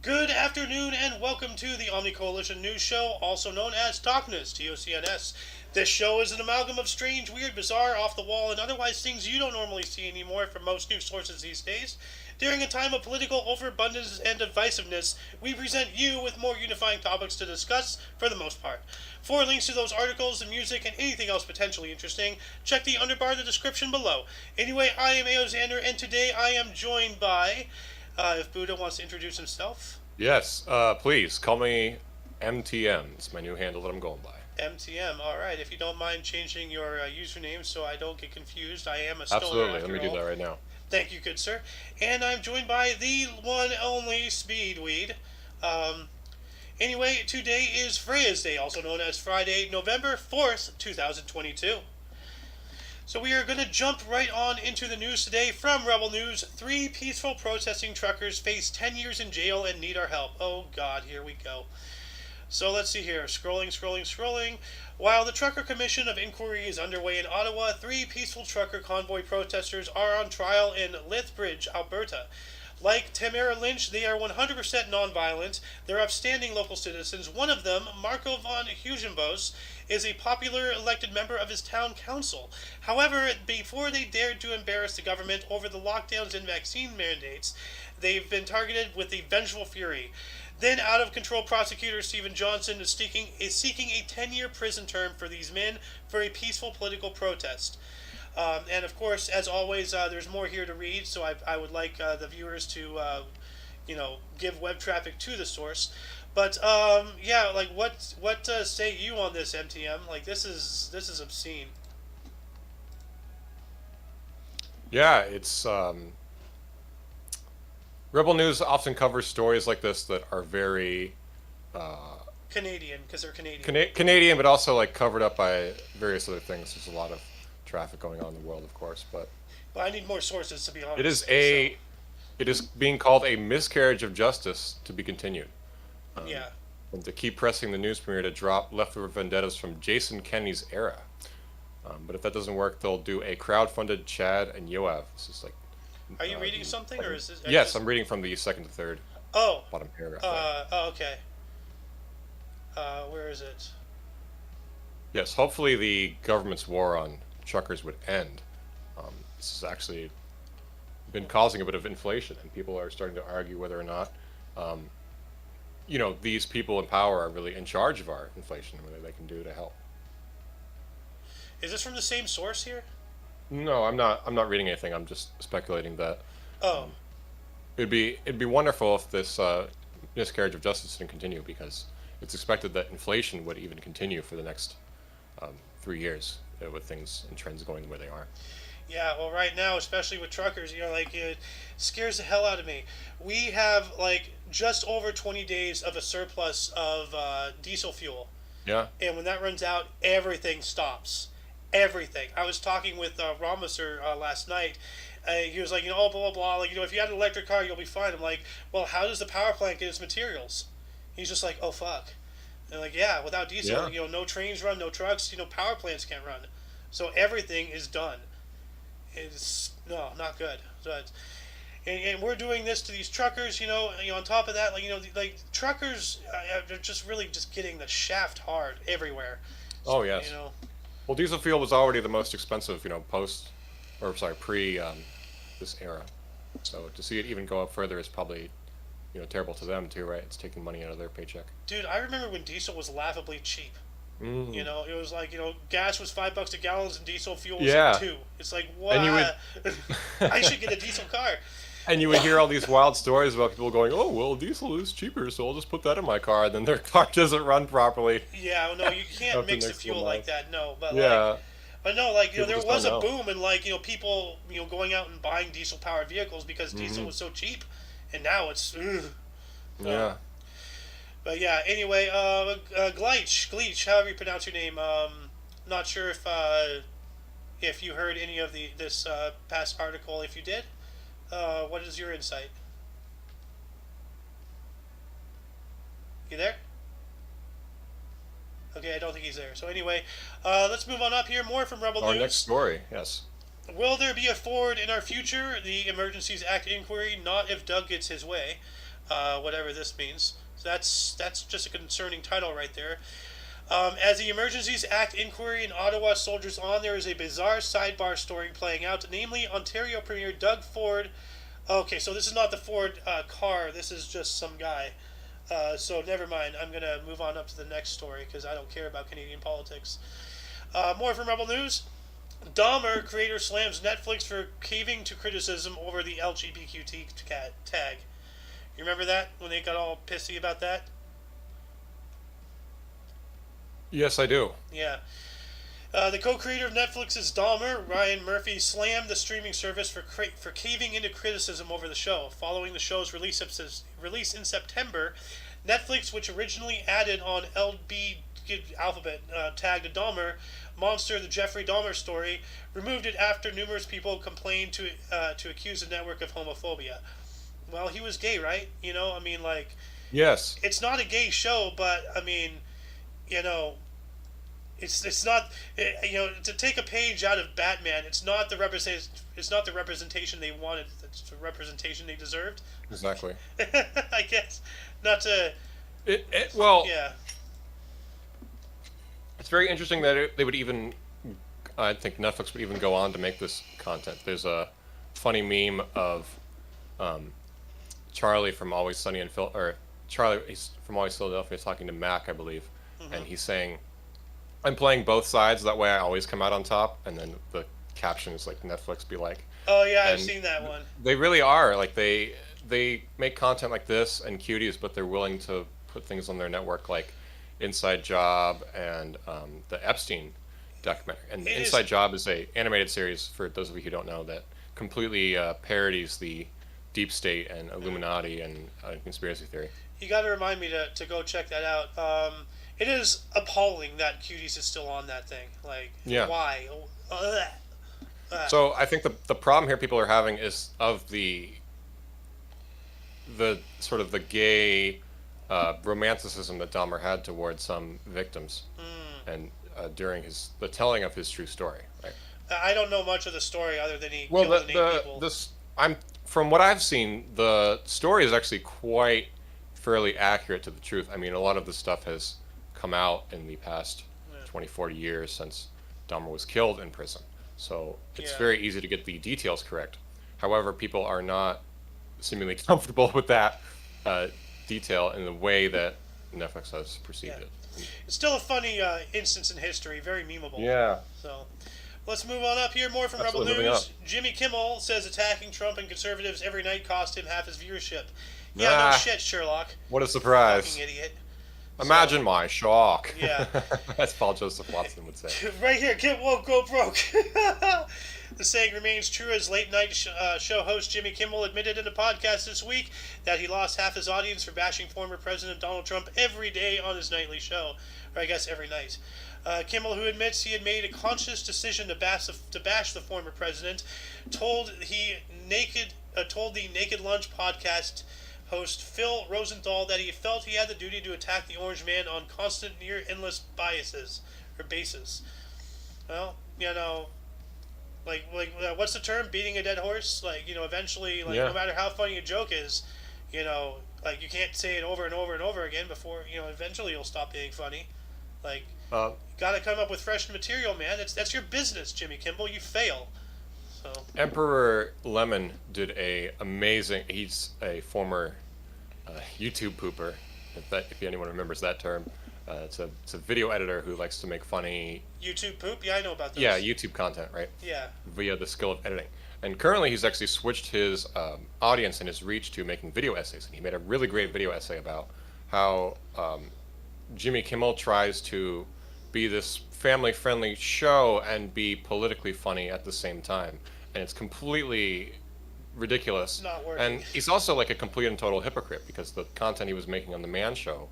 Good afternoon and welcome to the OMNI Coalition News Show, also known as TOCNS, TOCNS. This show is an amalgam of strange, weird, bizarre, off-the-wall, and otherwise things you don't normally see anymore from most news sources these days. During a time of political overabundance and divisiveness, we present you with more unifying topics to discuss for the most part. For links to those articles, the music, and anything else potentially interesting, check the underbar in the description below. Anyway, I am Aoxander, and today I am joined by... if Buddha wants to introduce himself. Yes, please call me MTM. It's my new handle that I'm going by. MTM, alright. If you don't mind changing your username so I don't get confused, I am a stoner. Absolutely, let me do that right now. Thank you, good sir. And I'm joined by the one only Speedweed. Anyway, today is Freya's Day, also known as Friday, November 4th, 2022. So we are going to jump right on into the news today from Rebel News. 3 peaceful protesting truckers face 10 years in jail and need our help. Oh God, here we go. So let's see here. Scrolling. While the Trucker Commission of Inquiry is underway in Ottawa, 3 peaceful trucker convoy protesters are on trial in Lethbridge, Alberta. Like Tamara Lynch, they are 100% nonviolent. They're upstanding local citizens. One of them, Marco von Hugenbos, is a popular elected member of his town council. However, before they dared to embarrass the government over the lockdowns and vaccine mandates, they've been targeted with a vengeful fury. Then, out-of-control prosecutor Stephen Johnson is seeking a 10-year prison term for these men for a peaceful political protest. And of course, as always, there's more here to read, so I would like the viewers to, give web traffic to the source. But yeah, like what say you on this, MTM? Like this is obscene. Yeah, it's Rebel News often covers stories like this that are very Canadian, because they're Canadian. Canadian, but also like covered up by various other things. There's a lot of traffic going on in the world, of course, but I need more sources, to be honest. It is being called a miscarriage of justice to be continued. Yeah. And to keep pressing the news premiere to drop leftover vendettas from Jason Kenney's era. But if that doesn't work, they'll do a crowd-funded Chad and Yoav. This is like. Are you reading something, or is this? Yes, I'm reading from the second to third. Oh. Bottom paragraph. Okay. Where is it? Yes, hopefully the government's war on truckers would end. This has actually been causing a bit of inflation, and people are starting to argue whether or not, these people in power are really in charge of our inflation, and whether they can do to help. Is this from the same source here? No, I'm not. I'm not reading anything. I'm just speculating that. Oh. It'd be wonderful if this miscarriage of justice didn't continue, because it's expected that inflation would even continue for the next 3 years with things and trends going the way they are. Yeah, well, right now, especially with truckers, it scares the hell out of me. We have, just over 20 days of a surplus of diesel fuel. Yeah. And when that runs out, everything stops. Everything. I was talking with Ramaser last night. He was like, blah, blah, blah. If you had an electric car, you'll be fine. I'm like, well, how does the power plant get its materials? He's just like, oh, fuck. And yeah, without diesel, no trains run, no trucks, power plants can't run. So everything is done. It's not good. And we're doing this to these truckers. On top of that, truckers are just really just getting the shaft hard everywhere. So, yes. Well, diesel fuel was already the most expensive, pre this era. So to see it even go up further is probably, terrible to them too, right? It's taking money out of their paycheck. Dude, I remember when diesel was laughably cheap. Mm. It was gas was $5 a gallon and diesel fuel was $2. It's like, what? I should get a diesel car. And you would hear all these wild stories about people going, oh, well, diesel is cheaper, so I'll just put that in my car. And then their car doesn't run properly. Yeah, no, you can't mix the fuel like that, no. But yeah. But no, there was a boom in, people, going out and buying diesel-powered vehicles because diesel was so cheap. And now it's, yeah. But yeah, anyway, Gleich, however you pronounce your name, not sure if you heard any of this past article. If you did, what is your insight? You there? Okay, I don't think he's there. So anyway, let's move on up here. More from Rebel News. Our next story, yes. Will there be a Ford in our future? The Emergencies Act inquiry, not if Doug gets his way. whatever this means. So that's just a concerning title right there. As the Emergencies Act inquiry in Ottawa soldiers on, there is a bizarre sidebar story playing out. Namely, Ontario Premier Doug Ford. Okay, so this is not the Ford car. This is just some guy. So never mind. I'm gonna move on up to the next story because I don't care about Canadian politics. More from Rebel News. Dahmer creator slams Netflix for caving to criticism over the LGBTQ tag. You remember that when they got all pissy about that? Yes, I do. Yeah. The co-creator of Netflix's Dahmer, Ryan Murphy, slammed the streaming service for caving into criticism over the show. Following the show's release in September, Netflix, which originally added on LB alphabet tagged a Dahmer monster, the Jeffrey Dahmer story, removed it after numerous people complained to accuse the network of homophobia. Well, he was gay, right? I mean, like, Yes. it's not a gay show, but I mean, you know, it's not to take a page out of Batman. It's not the representation they wanted. It's the representation they deserved. Exactly. I guess not to. Well, Yeah. it's very interesting that they would even. I think Netflix would even go on to make this content. There's a funny meme of Charlie from Always Sunny in Charlie he's from Always Philadelphia talking to Mac, I believe, and he's saying, "I'm playing both sides. That way, I always come out on top." And then the caption is like, "Netflix be like." Oh yeah, I've And seen that one. They really are like they make content like this and Cuties, but they're willing to put things on their network like Inside Job and the Epstein documentary. And It is- Inside Job is a animated series, for those of you who don't know, that completely parodies the deep state and Illuminati and conspiracy theory. You got to remind me to go check that out. It is appalling that Cuties is still on that thing. Like, Yeah. why? Ugh. So I think the problem here people are having is of the sort of the gay romanticism that Dahmer had towards some victims, and during the telling of his true story. Right. I don't know much of the story other than he Well, killed 8 people. from what I've seen, the story is actually quite fairly accurate to the truth. I mean, a lot of this stuff has come out in the past 20, 40 years since Dahmer was killed in prison. So it's Yeah. very easy to get the details correct. However, people are not seemingly comfortable with that detail in the way that Netflix has perceived Yeah. it. It's still a funny instance in history, very memeable. Yeah. So, let's move on up here. More from Absolutely, Rebel moving News. Jimmy Kimmel says attacking Trump and conservatives every night cost him half his viewership. Yeah, Ah. no shit, Sherlock. What a surprise. Fucking idiot. Imagine my shock. Yeah. As Paul Joseph Watson would say. Right here, get woke, go broke. The saying remains true as late night show host Jimmy Kimmel admitted in a podcast this week that he lost half his audience for bashing former President Donald Trump every day on his nightly show, or I guess every night. Kimmel, who admits he had made a conscious decision to bash the former president, told the Naked Lunch podcast host Phil Rosenthal that he felt he had the duty to attack the Orange Man on constant, near endless bases. Well, what's the term? Beating a dead horse. Eventually, Yeah. no matter how funny a joke is, you can't say it over and over and over again before eventually it'll stop being funny. Got to come up with fresh material, man. That's your business, Jimmy Kimmel. You fail. So Emperor Lemon did he's a former YouTube pooper, if anyone remembers that term. It's a video editor who likes to make funny YouTube poop. Yeah, I know about those. YouTube content, right? Yeah. Via the skill of editing. And currently he's actually switched his audience and his reach to making video essays. And he made a really great video essay about how Jimmy Kimmel tries to be this family-friendly show and be politically funny at the same time. And it's completely ridiculous. Not working. And he's also like a complete and total hypocrite because the content he was making on The Man Show,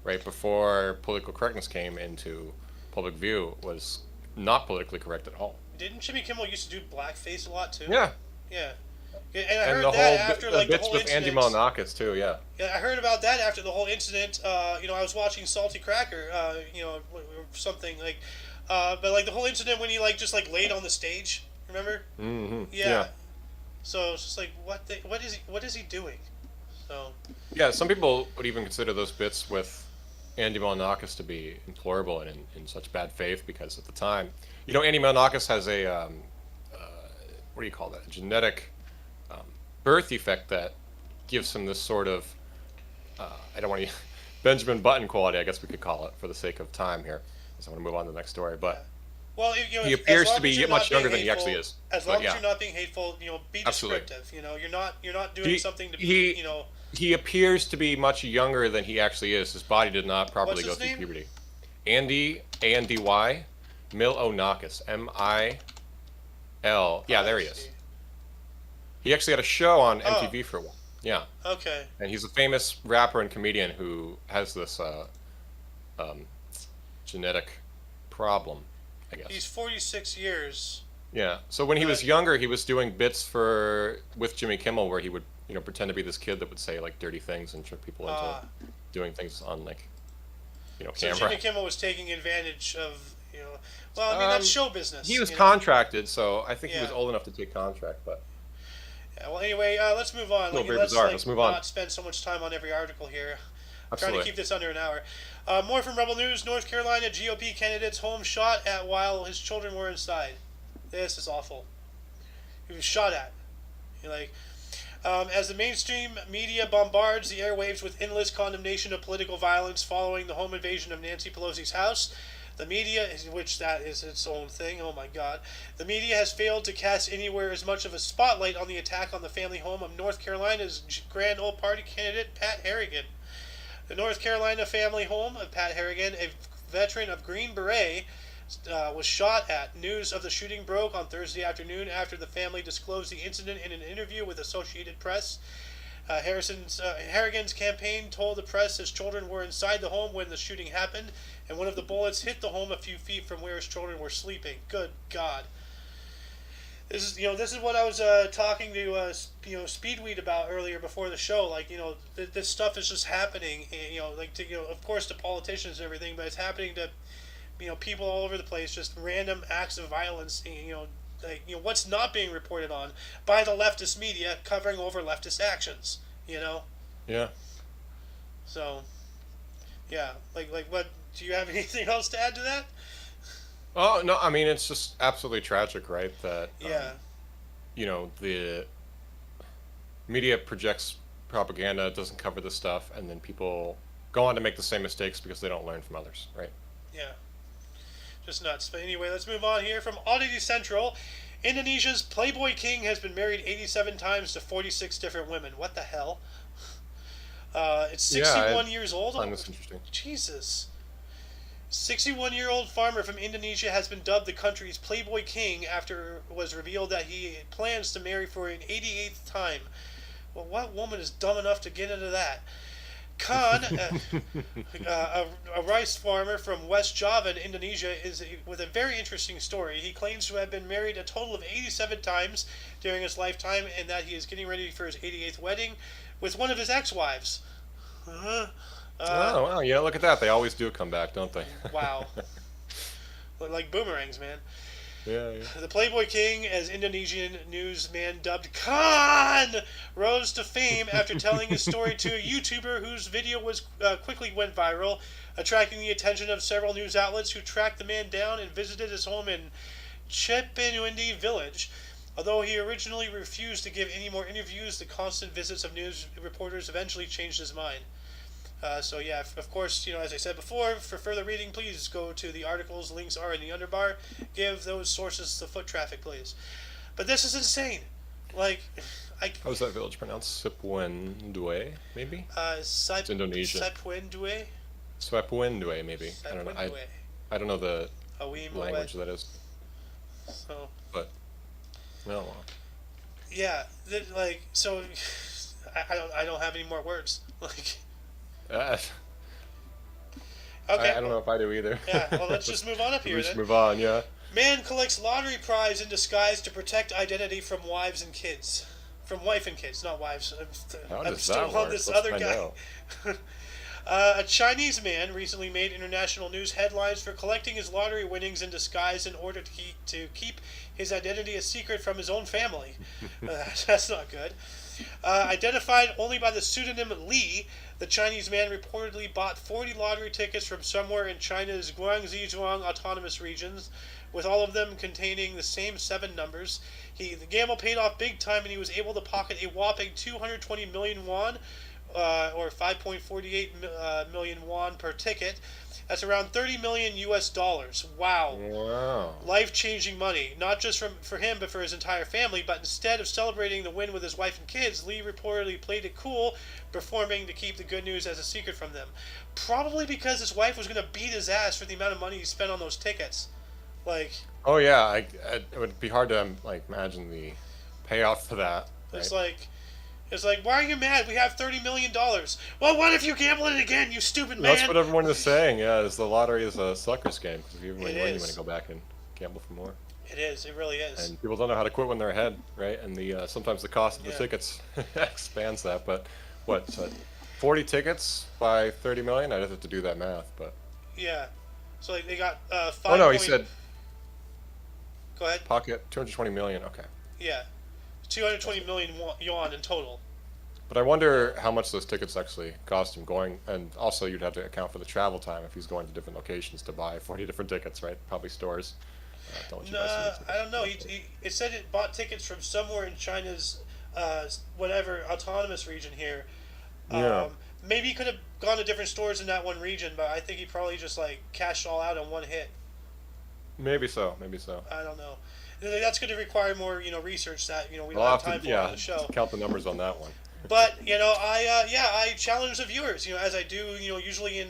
right before political correctness came into public view, was not politically correct at all. Didn't Jimmy Kimmel used to do blackface a lot too? Yeah. Yeah. And I And heard the that whole after the the bits whole with incident. Andy Milonakis too, yeah. Yeah, I heard about that after the whole incident. I was watching Salty Cracker, something like, but the whole incident when he just laid on the stage. Remember? Mm-hmm. Yeah. So it's just what is he doing? So Yeah, some people would even consider those bits with Andy Milonakis to be implorable and in such bad faith because at the time, Andy Milonakis has a what do you call that? A genetic um, birth defect that gives him this sort of I don't want to Benjamin Button quality, I guess we could call it for the sake of time here. So I want to move on to the next story, yeah. but Well, he as appears to long as be you're not much being younger than he hateful, actually is. as But long as yeah, you're not being hateful, be absolutely. descriptive. You're not doing He something to be, he he appears to be much younger than he actually is. His body did not what's properly go his through name? puberty. Andy Andy Milonakis MIL. Yeah, Oh, I there he see. is. He actually had a show on Oh, MTV for a while. Yeah, okay. and he's a famous rapper and comedian who has this um, genetic problem, I He's guess. 46 years. Yeah. So when he Uh, was younger, he was doing bits for with Jimmy Kimmel where he would, pretend to be this kid that would say like dirty things and trick people into uh, doing things on like, so camera. Jimmy Kimmel was taking advantage of. Well, I mean that's Um, show he business. was contracted, so I think he Yeah. was old enough to take contract, but Yeah. Well, anyway, let's move on. no, Like, very let's bizarre. like Let's move on. not spend so much time on every article here. I'm trying to Absolutely. keep this under an hour. More from Rebel News. North Carolina GOP candidate's home shot at while his children were inside. This is awful. He was shot at. You're like, as the mainstream media bombards the airwaves with endless condemnation of political violence following the home invasion of Nancy Pelosi's house, the media, which that is its own thing, oh my god, the media has failed to cast anywhere as much of a spotlight on the attack on the family home of North Carolina's Grand Old Party candidate Pat Harrigan. The North Carolina family home of Pat Harrigan, a veteran of Green Beret, was shot at. News of the shooting broke on Thursday afternoon after the family disclosed the incident in an interview with Associated Press. Harrigan's campaign told the press his children were inside the home when the shooting happened, and one of the bullets hit the home a few feet from where his children were sleeping. Good God. This is what I was talking to Speedweed about earlier before the show. Like this stuff is just happening. Like to of course to politicians and everything, but it's happening to people all over the place. Just random acts of violence. What's not being reported on by the leftist media covering over leftist actions. Yeah. So yeah, like what? Do you have anything else to add to that? Oh no, I mean it's just absolutely tragic, right? That Yeah. the media projects propaganda, doesn't cover the stuff, and then people go on to make the same mistakes because they don't learn from others, right? Yeah. Just nuts. But anyway, let's move on here from Oddity Central. Indonesia's Playboy King has been married 87 times to 46 different women. What the hell? It's Yeah, 61 years I old. find this interesting. Jesus. 61-year-old farmer from Indonesia has been dubbed the country's Playboy King after it was revealed that he plans to marry for an 88th time. Well, what woman is dumb enough to get into that? Khan, a rice farmer from West Java in Indonesia, is with a very interesting story. He claims to have been married a total of 87 times during his lifetime, and that he is getting ready for his 88th wedding with one of his ex-wives. Uh, Oh, well, look at that. They always do come back, don't they? wow, like boomerangs, man. Yeah, yeah. The Playboy King, as Indonesian newsman dubbed Khan, rose to fame after telling his story to a YouTuber whose video quickly went viral, attracting the attention of several news outlets who tracked the man down and visited his home in Chepinwindi village. Although he originally refused to give any more interviews, the constant visits of news reporters eventually changed his mind. So yeah, of course, as I said before, for further reading, please go to the articles. Links are in the underbar. Give those sources the foot traffic, please. But this is insane. Like, How's that village pronounced? Sipwendue, maybe? It's Indonesian. Saipwendue? Swapwendue, maybe. I don't know. Saipwendue. I don't know the Awim language that is, So but no. yeah, so I don't have any more words. Like, Uh, okay, I don't know if I do either. yeah. Well, let's just move on up here We should then. move on, yeah. Man collects lottery prize in disguise to protect identity from wives and kids. From wife and kids, not wives. How I'm does still that on work? this Let's other find guy. out. A Chinese man recently made international news headlines for collecting his lottery winnings in disguise in order to keep his identity a secret from his own family. That's not good. Identified only by the pseudonym Li, the Chinese man reportedly bought 40 lottery tickets from somewhere in China's Guangxi Zhuang autonomous regions, with all of them containing the same 7 numbers. The gamble paid off big time, and he was able to pocket a whopping 220 million yuan, or 5.48 million yuan per ticket. That's around 30 million US dollars. Wow. Wow. Life-changing money, not just for him, but for his entire family. But instead of celebrating the win with his wife and kids, Lee reportedly played it cool, performing to keep the good news as a secret from them. Probably because his wife was going to beat his ass for the amount of money he spent on those tickets. Like, Oh yeah, it would be hard to like imagine the payoff for that, it's right? like, why are you mad? We have $30 million. Well, what if you gamble it again, you stupid That's man? what everyone is saying. Yeah, is the lottery is a sucker's game because if you win, It you win, you is. want to go back and gamble for more. It is. It really is. And people don't know how to quit when they're ahead, right? And the sometimes the cost of the Yeah. tickets expands that. But what? So 40 tickets by 30 million? I'd have to do that math, but Yeah. So like they got oh no, he said Go ahead. pocket 220 million. Okay. Yeah, 220 million yuan in total. But I wonder how much those tickets actually cost him going, and also you'd have to account for the travel time if he's going to different locations to buy 40 different tickets, right? Probably stores. Don't let you buy so many Nah, tickets. I don't know. It said it bought tickets from somewhere in China's whatever autonomous region here. Yeah, Maybe he could have gone to different stores in that one region, but I think he probably just like cashed all out on one hit. maybe so, maybe so. I don't know. That's going to require more, research that we don't I'll have have time to, for on yeah, the show. count the numbers on that one. But I challenge the viewers, as I do, usually in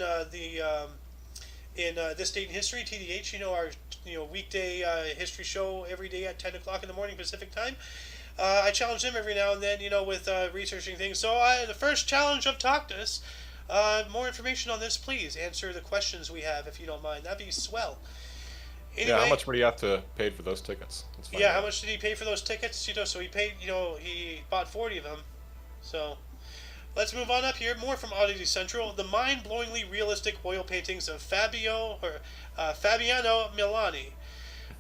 this date in history, TDH, our weekday history show every day at 10 o'clock in the morning Pacific time. I challenge them every now and then, with researching things. So the first challenge of TOCNS, more information on this, please answer the questions we have if you don't mind. That'd be swell. Anyway, Yeah, how much would he have to pay for those tickets? Let's find yeah, out. how much did he pay for those tickets? So he paid, he bought 40 of them. So let's move on up here. More from Oddity Central. The mind-blowingly realistic oil paintings of Fabiano Milani.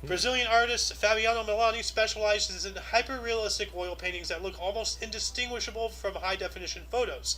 Brazilian artist Fabiano Milani specializes in hyper-realistic oil paintings that look almost indistinguishable from high-definition photos.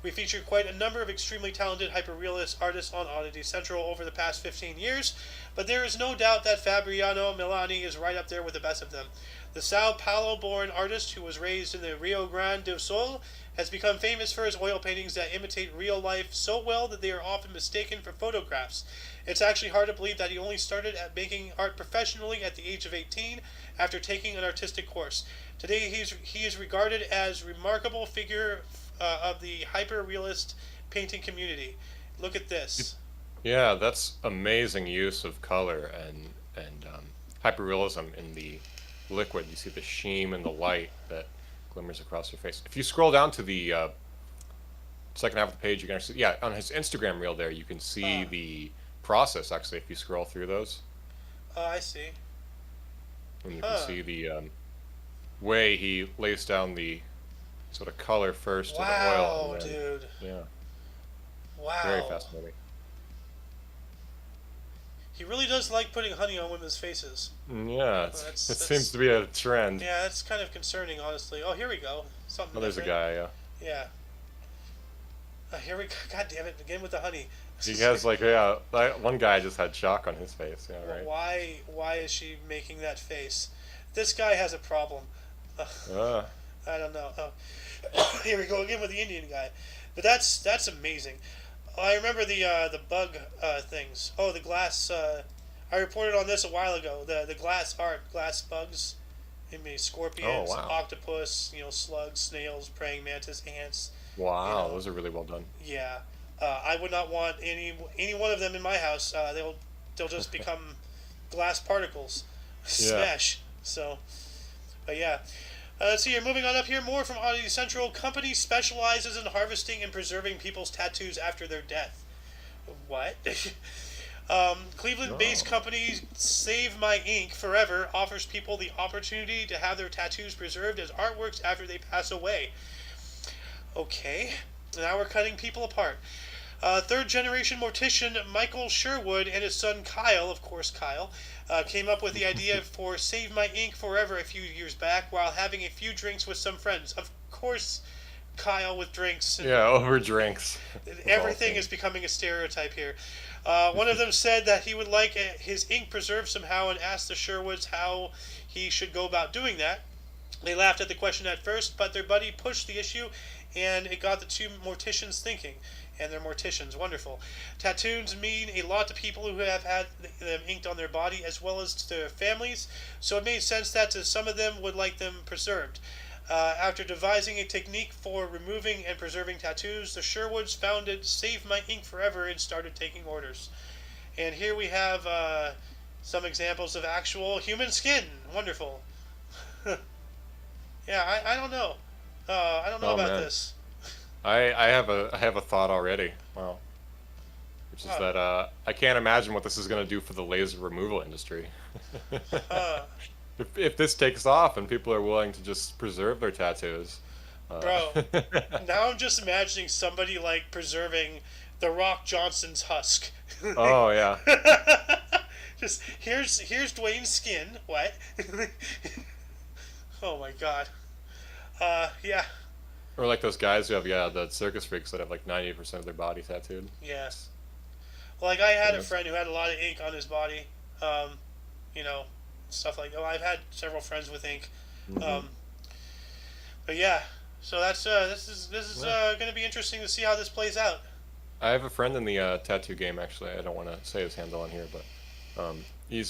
We featured quite a number of extremely talented hyper-realist artists on Oddity Central over the past 15 years, but there is no doubt that Fabiano Milani is right up there with the best of them. The Sao Paulo-born artist, who was raised in the Rio Grande do Sul, has become famous for his oil paintings that imitate real life so well that they are often mistaken for photographs. It's actually hard to believe that he only started at making art professionally at the age of 18 after taking an artistic course. Today he is regarded as a remarkable figure of the hyper-realist painting community. Look at this. Yeah, that's amazing use of color and hyperrealism in the liquid. You see the sheen and the light that glimmers across your face. If you scroll down to the second half of the page, you can actually, yeah, on his Instagram reel there, you can see the process actually. If you scroll through those, I see. and you can see the way he lays down the sort of color first to the oil. Wow, And then, dude. yeah, Wow. very fascinating. He really does like putting honey on women's faces. Yeah, it seems to be a trend. Yeah, that's kind of concerning, honestly. Oh, here we go. Something Oh, there's a different. guy. Yeah. Yeah. Here we go. God damn it! Again with the honey. He has like one guy just had shock on his face. Yeah, right. Why is she making that face? This guy has a problem. Uh, I don't know. Oh. Here we go again with the Indian guy. But that's amazing. I remember the bug things. Oh, the glass. I reported on this a while ago. The glass art, glass bugs. I mean, scorpions, Oh, wow. octopus, slugs, snails, praying mantis, ants. wow, those are really well done. Yeah, I would not want any one of them in my house. They'll just become glass particles, smash. So, but yeah. Let's see here. Moving on up here, more from Oddity Central. Company specializes in harvesting and preserving people's tattoos after their death. What? Cleveland-based company Save My Ink Forever offers people the opportunity to have their tattoos preserved as artworks after they pass away. Okay, now we're cutting people apart. Third-generation mortician Michael Sherwood and his son Kyle, of course Kyle, came up with the idea for Save My Ink Forever a few years back while having a few drinks with some friends. Of course, Kyle with drinks and Yeah, over drinks. That's all everything thing. is becoming a stereotype here. One of them said that he would like his ink preserved somehow and asked the Sherwoods how he should go about doing that. They laughed at the question at first, but their buddy pushed the issue, and it got the two morticians thinking. And they're morticians, wonderful. Tattoos mean a lot to people who have had them inked on their body as well as to their families, so it made sense that some of them would like them preserved. After devising a technique for removing and preserving tattoos, the Sherwoods founded Save My Ink Forever and started taking orders. And here we have some examples of actual human skin. Wonderful. Yeah, I don't know. I don't know Oh about man, this. I have a thought already. Wow, which is that I can't imagine what this is going to do for the laser removal industry. Uh, If this takes off and people are willing to just preserve their tattoos, bro, now I'm just imagining somebody like preserving the Rock Johnson's husk. oh yeah, Just here's Dwayne's skin. What? Oh my god. Yeah, or like those guys who have the circus freaks that have like 90% of their body tattooed. yeah. Well, like I had a Yes. friend who had a lot of ink on his body. Um, you know, stuff like. Oh, I've had several friends with ink. Hmm. Um, but yeah, so that's this is Yeah. going to be interesting to see how this plays out. I have a friend in the tattoo game actually. I don't want to say his handle on here, but he's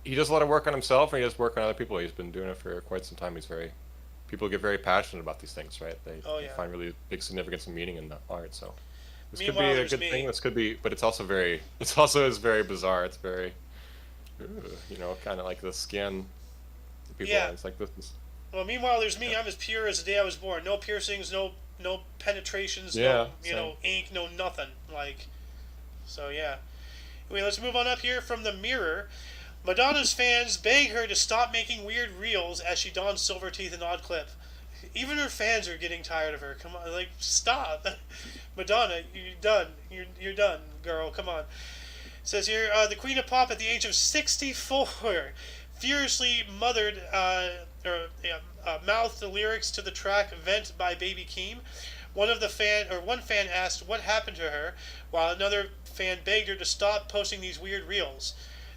he does a lot of work on himself and he does work on other people. He's been doing it for quite some time. He's very people get very passionate about these things, right? Oh They yeah. find really big significance and meaning in the art. So this could be Meanwhile, a there's good thing. me. This could be, but it's also very it's also is very bizarre. It's very kind of like the skin. People, Yeah. it's like this is Well, meanwhile, there's yeah, me. I'm as pure as the day I was born. No piercings, no penetrations, yeah, no same. ink, no nothing. Like so, yeah. Anyway, let's move on up here from the Mirror. Madonna's fans beg her to stop making weird reels as she dons silver teeth in odd clip. Even her fans are getting tired of her. Come on, like stop, Madonna, you're done. You're done, girl. Come on. It says here, the Queen of Pop at the age of 64 furiously mouthed the lyrics to the track "Vent" by Baby Keem. One fan asked what happened to her, while another fan begged her to stop posting these weird reels.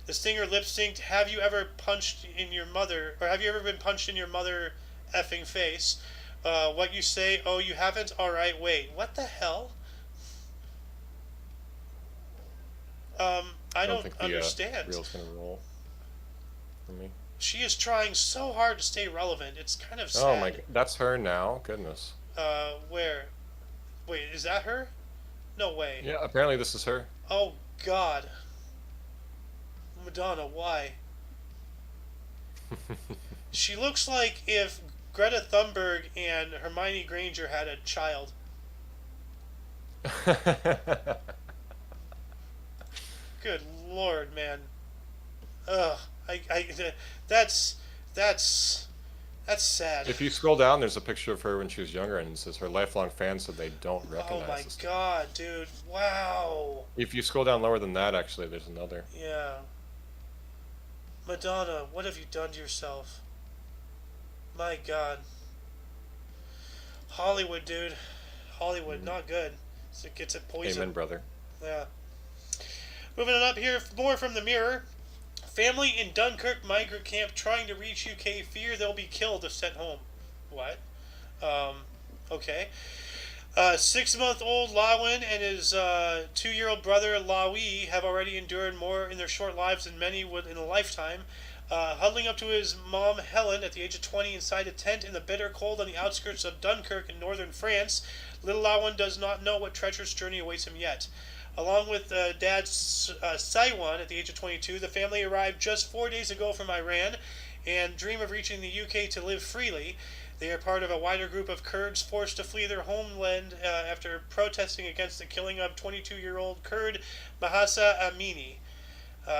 The singer lip synced "Have you ever punched in your mother?" or "Have you ever been punched in your mother effing face?" What you say? Oh, you haven't? All right, wait. What the hell? I I don't don't think the understand. reel's gonna roll for me. She is trying so hard to stay relevant. It's kind of Oh my, sad. that's her now. Goodness. Where? Wait, is that her? No way. Yeah, apparently this is her. Oh God, Madonna, why? She looks like if Greta Thunberg and Hermione Granger had a child. Good Lord, man. Ugh. That's that's that's sad. If you scroll down, there's a picture of her when she was younger, and it says her lifelong fans said they don't Oh recognize my this kid. God, dude. Wow. If you scroll down lower than that, actually, there's another. Yeah. Madonna, what have you done to yourself? My God. Hollywood, dude. Hollywood, Mhm. not good. So it gets it Amen, poison. brother. Yeah. Moving on up here, more from the Mirror. Family in Dunkirk migrant camp trying to reach UK fear they'll be killed if sent home. What? Okay. 6-month-old Lawin and his 2-year-old brother Lawi have already endured more in their short lives than many would in a lifetime. Huddling up to his mom Helen at the age of 20 inside a tent in the bitter cold on the outskirts of Dunkirk in northern France, little Lawin does not know what treacherous journey awaits him yet. Along with dad Saiwan at the age of 22, the family arrived just 4 days ago from Iran and dream of reaching the UK to live freely. They are part of a wider group of Kurds forced to flee their homeland after protesting against the killing of 22-year-old Kurd Mahsa Amini.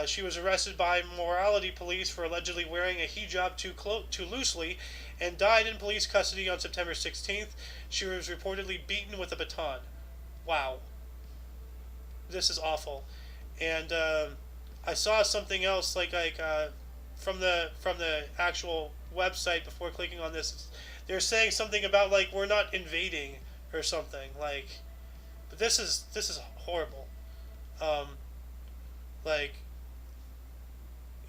She was arrested by morality police for allegedly wearing a hijab too loosely and died in police custody on September 16th. She was reportedly beaten with a baton. Wow. This is awful. And I saw something else from the actual website before clicking on this. they're saying something about like we're not invading or something like, but this is horrible. Um, like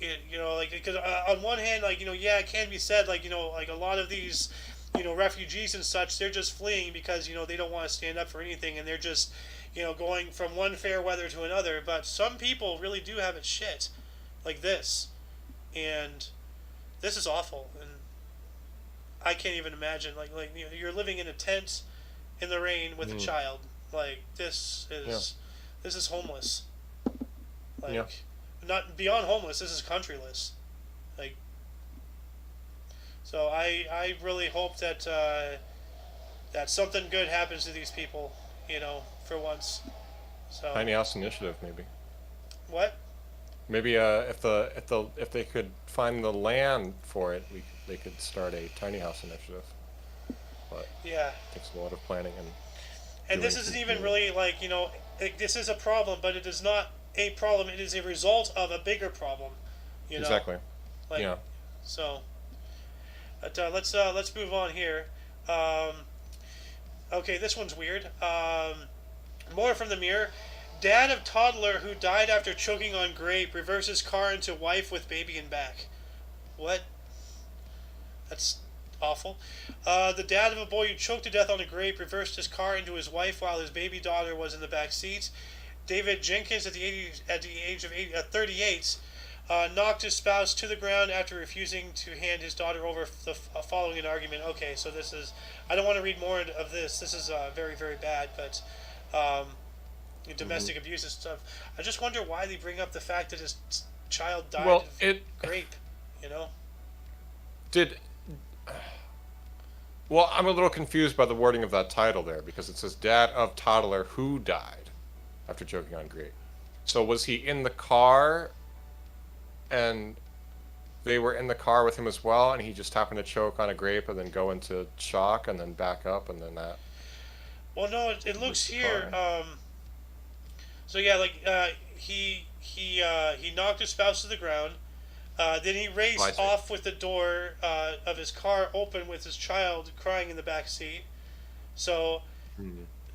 like because on one hand, like yeah, it can be said like like a lot of these refugees and such, they're just fleeing because they don't want to stand up for anything, and they're just going from one fair weather to another. But some people really do have it shit like this, and this is awful, and I can't even imagine like you're living in a tent in the rain with a child. Like this is homeless. Like Yeah. not beyond homeless. This is countryless. Like so, I really hope that that something good happens to these people. For once. So Tiny house initiative, maybe. what? Maybe if they could find the land for it, they could start a tiny house initiative. But Yeah. it takes a lot of planning and. And this isn't even really like this is a problem, but it is not a problem. It is a result of a bigger problem. Exactly. Like, Yeah. So, but let's move on here. Okay, this one's weird. More from the Mirror. Dad of toddler who died after choking on grape reverses car into wife with baby in back. What? That's awful. The dad of a boy who choked to death on a grape reversed his car into his wife while his baby daughter was in the back seat. David Jenkins, at the age of 38, knocked his spouse to the ground after refusing to hand his daughter over following an argument. Okay, so this is... I don't want to read more of this. This is very, very bad, but... domestic abuse and stuff. I just wonder why they bring up the fact that his child died of grape, Did... Well, I'm a little confused by the wording of that title there, because it says dad of toddler who died after choking on grape. So was he in the car, and they were in the car with him as well, and he just happened to choke on a grape and then go into shock and then back up, and then that... Well, no, it looks here... So yeah, like he knocked his spouse to the ground. Then he raced off with the door of his car open with his child crying in the back seat. So,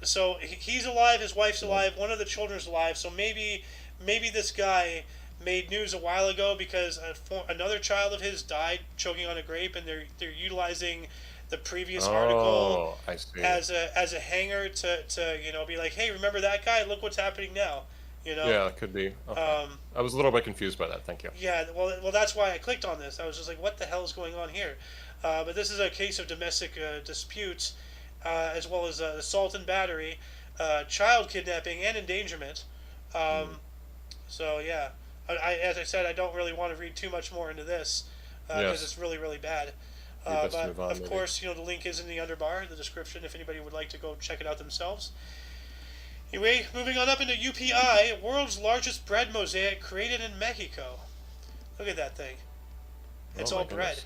so he's alive. His wife's alive. One of the children's alive. So maybe this guy made news a while ago because another child of his died choking on a grape, and they're utilizing the previous article as a hanger to be like, hey, remember that guy? Look what's happening now. Yeah, it could be. Okay. I was a little bit confused by that. Thank you. Yeah, well, that's why I clicked on this. I was just like, what the hell is going on here? But this is a case of domestic disputes, as well as assault and battery, child kidnapping, and endangerment. So yeah, as I said, I don't really want to read too much more into this because it's really, really bad. But of course, the link is in the underbar, the description, if anybody would like to go check it out themselves. Anyway, moving on up into UPI, world's largest bread mosaic created in Mexico. Look at that thing. It's all bread.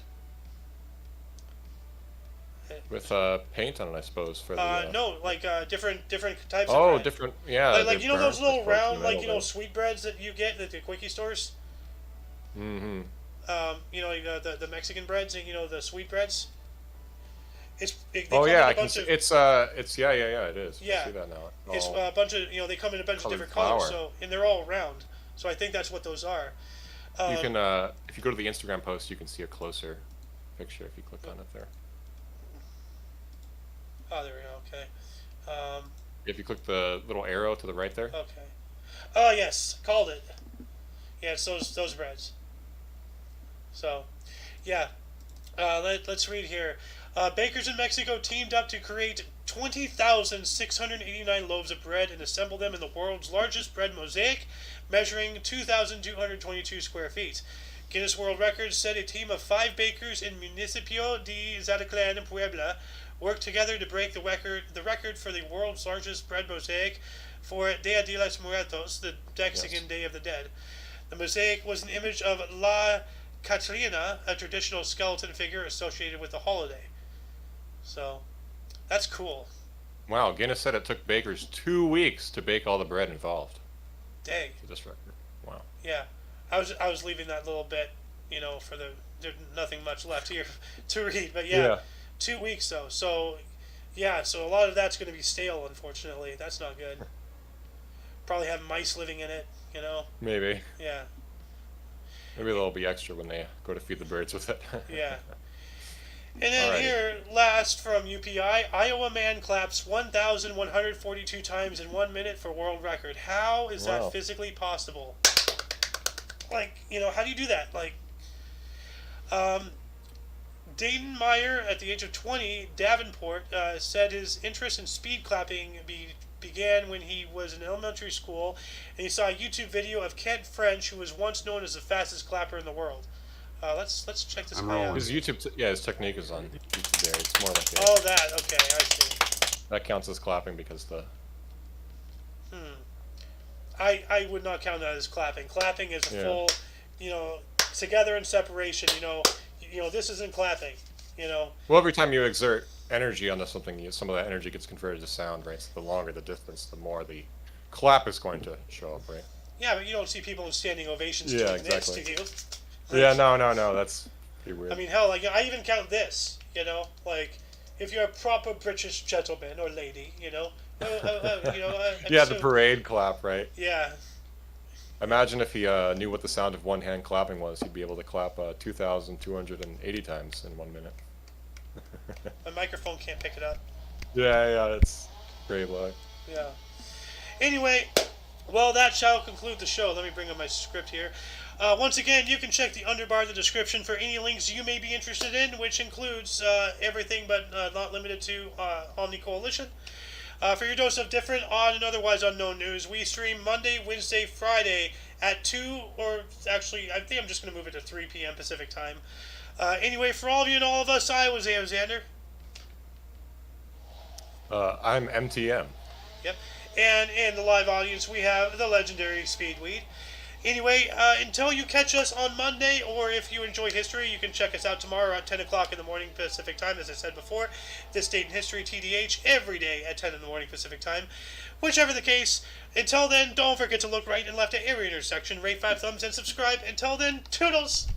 With paint on it, I suppose. For the no, like different types of bread. Oh, different, yeah. Like those little round, like sweetbreads that you get at the quickie stores. Mm-hmm. The Mexican breads and the sweet breads. I can see. It is. Yeah, it is. Yeah, I see that now. It's a bunch of they come in a bunch of different colors, and they're all round. So I think that's what those are. You can if you go to the Instagram post, you can see a closer picture if you click on it there. Oh, there we go. Okay. If you click the little arrow to the right there. Okay. Oh yes, called it. Yeah, it's those breads. So, yeah. Let's read here. Bakers in Mexico teamed up to create 20,689 loaves of bread and assemble them in the world's largest bread mosaic, measuring 2,222 square feet. Guinness World Records said a team of 5 bakers in Municipio de Zacatlan in Puebla worked together to break the record for the world's largest bread mosaic for Dia de los Muertos, the Mexican Day of the Dead. The mosaic was an image of La Catrina, a traditional skeleton figure associated with the holiday. So, that's cool. Wow, Guinness said it took bakers 2 weeks to bake all the bread involved. Dang. For this record. Wow. Yeah, I was leaving that little bit, for there's nothing much left here to read, but yeah. 2 weeks though. So yeah, so a lot of that's going to be stale. Unfortunately, that's not good. Probably have mice living in it. You know. Maybe. Yeah. Maybe there'll be extra when they go to feed the birds with it. Yeah. And then Alrighty. here, last from UPI, Iowa man claps 1,142 times in 1 minute for world record. How is Wow. that physically possible? Like, how do you do that? Like, Dayton Meyer, at the age of 20, Davenport, said his interest in speed clapping began when he was in elementary school, and he saw a YouTube video of Kent French, who was once known as the fastest clapper in the world. Let's check this I'm guy out. rolling. His his technique is on YouTube there. It's more like Oh, that. Okay, I see. that counts as clapping because the I would not count that as clapping. Clapping is a Yeah. full, together and separation. This isn't clapping. well, every time you exert energy onto something, some of that energy gets converted to sound, right? So the longer the distance, the more the clap is going to show up, right? Yeah, but you don't see people in standing ovations Yeah, doing this, do exactly. you? Yeah, no, that's pretty weird. I mean, hell, like I even count this. Like if you're a proper British gentleman or lady, yeah, the parade clap, right? Yeah, Imagine if he knew what the sound of one hand clapping was, he'd be able to clap 2,280 times in 1 minute. my microphone can't pick it up. Yeah, it's very low. Yeah. Anyway, well, that shall conclude the show. Let me bring up my script here. Once again, you can check the underbar of the description for any links you may be interested in, which includes everything but not limited to Omni Coalition. For your dose of different, odd, and otherwise unknown news, we stream Monday, Wednesday, Friday at 2, or actually, I think I'm just going to move it to 3 p.m. Pacific time. Anyway, for all of you and all of us, I was Alexander. I'm MTM. Yep. And in the live audience, we have the legendary Speedweed. Anyway, until you catch us on Monday, or if you enjoy history, you can check us out tomorrow at 10 o'clock in the morning Pacific time, as I said before. This Date in History, TDH, every day at 10 in the morning Pacific time. Whichever the case, until then, don't forget to look right and left at every intersection, rate 5 thumbs, and subscribe. Until then, toodles!